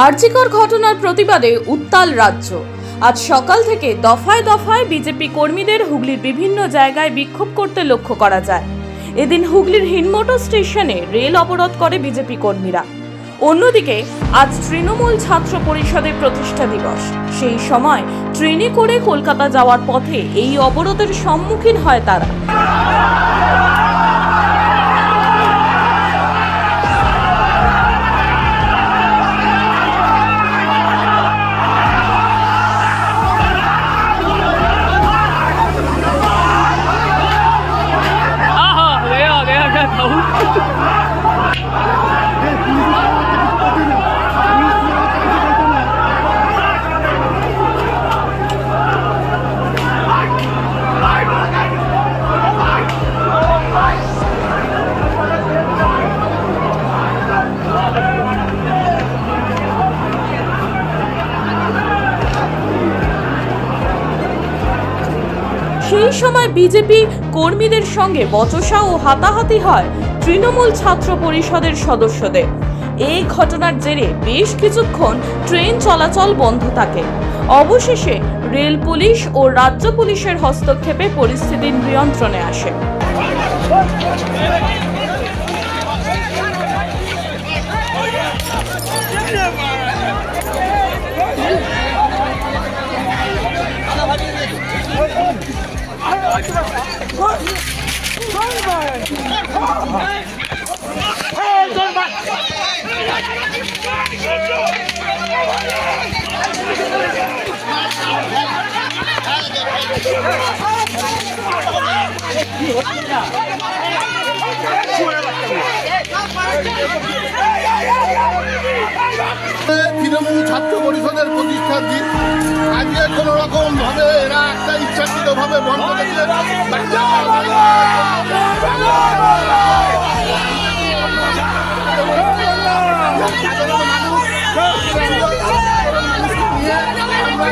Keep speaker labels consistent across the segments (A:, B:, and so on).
A: আরজিকর ঘটনার প্রতিবাদে উত্তাল রাজ্য। আজ সকাল থেকে দফায় দফায় বিজেপি কর্মীদের হুগলির বিভিন্ন জায়গায় বিক্ষোভ করতে লক্ষ্য করা যায়। এদিন হুগলির হিনমোটর স্টেশনে রেল অবরোধ করে বিজেপি কর্মীরা। অন্যদিকে আজ তৃণমূল ছাত্র পরিষদের প্রতিষ্ঠা দিবস। সেই সময় ট্রেনে করে কলকাতা যাওয়ার পথে এই অবরোধের সম্মুখীন হয় তারা। সেই সময় বিজেপি কর্মীদের সঙ্গে বচসা ও হাতাহাতি হয় তৃণমূল ছাত্র পরিষদের সদস্যদের। এই ঘটনার জেরে বেশ কিছুক্ষণ ট্রেন চলাচল বন্ধ থাকে। অবশেষে রেল পুলিশ ও রাজ্য পুলিশের হস্তক্ষেপে পরিস্থিতি নিয়ন্ত্রণে আসে।
B: তৃণমূল ছাত্র পরিষদের প্রতিষ্ঠার দিন আজকে কোন রকম ভাবে এরা একটা ইচ্ছাকৃত ভাবে বন্ধ করেছে।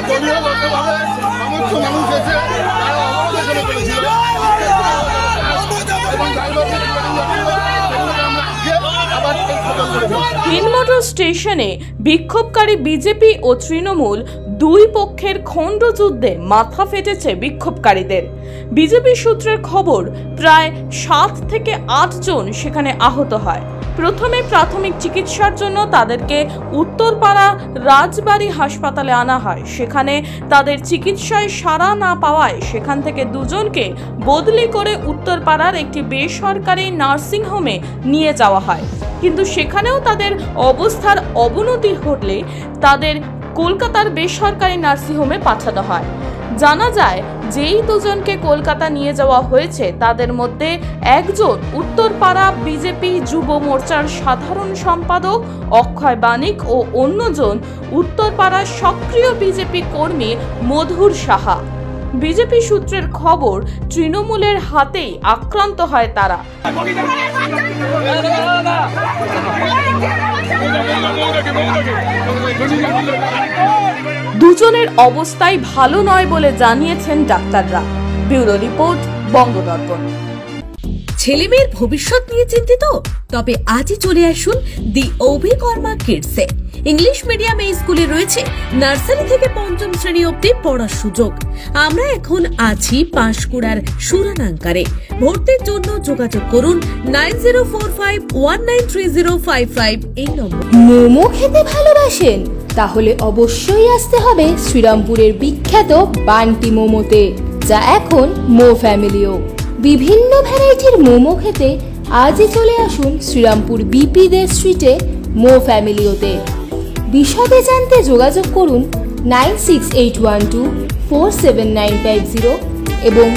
B: দলীয়গতভাবে সমস্ত মানুষ এসে তারা অবরোধ করেছিল
A: হিনমোটর স্টেশনে বিক্ষোভকারী বিজেপি ও তৃণমূল দুই পক্ষের খণ্ডযুদ্ধে মাথা ফেটেছে বিক্ষোভকারীদের। বিজেপি সূত্রের খবর, প্রায় 7 থেকে 8 জন সেখানে আহত হয়। প্রথমে প্রাথমিক চিকিৎসার জন্য তাদেরকে উত্তরপাড়া রাজবাড়ী হাসপাতালে আনা হয়। সেখানে তাদের চিকিৎসায় সাড়া না পাওয়ায় সেখান থেকে দুজনকে বদলি করে উত্তরপাড়ার একটি বেসরকারি নার্সিংহোমে নিয়ে যাওয়া হয়, কিন্তু সেখানেও তাদের অবস্থার অবনতি ঘটলে তাদের কলকাতার বেসরকারি নার্সিংহোমে পাঠানো হয়। জানা যায়, যেই দুজনকে কলকাতা নিয়ে যাওয়া হয়েছে তাদের মধ্যে একজন উত্তরপাড়া বিজেপি যুব মোর্চার সাধারণ সম্পাদক অক্ষয় বানিক ও অন্যজন উত্তরপাড়ার সক্রিয় বিজেপি কর্মী মধুর সাহা। বিজেপি সূত্রের খবর, তৃণমূলের হাতেই আক্রান্ত হয় তারা। দুজনের অবস্থায় ভালো নয় বলে জানিয়েছেন ডাক্তাররা। Bureau report, Bangadarpan.
C: ছেলেমেয়ের ভবিষ্যৎ নিয়ে চিন্তিত? তবে আজই চলে আসুন দি অভিকর্মা কিডসে। ইংলিশ মিডিয়াম এই স্কুলে রয়েছে নার্সারি থেকে 5ম শ্রেণী অবধি পড়ার সুযোগ। আমরা এখন আছি পাঁশকুড়ার সুরানাঙ্কারে। ভর্তির জন্য যোগাযোগ করুন 9045193055 এই নম্বর।
D: মোমো খেতে ভালোবাসেন? তাহলে অবশ্যই আসতে হবে শ্রীরামপুরের বিখ্যাত বান্টি মোমোতে, যা এখন মো ফ্যামিলিও। বিভিন্ন ভ্যারাইটির মোমো খেতে আজই চলে আসুন শ্রীরামপুর বিপি দে স্ট্রিটে মো ফ্যামিলিওতে। বিশদে জানতে যোগাযোগ করুন 9681247950 এবং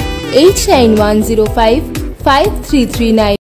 D: 8910553339।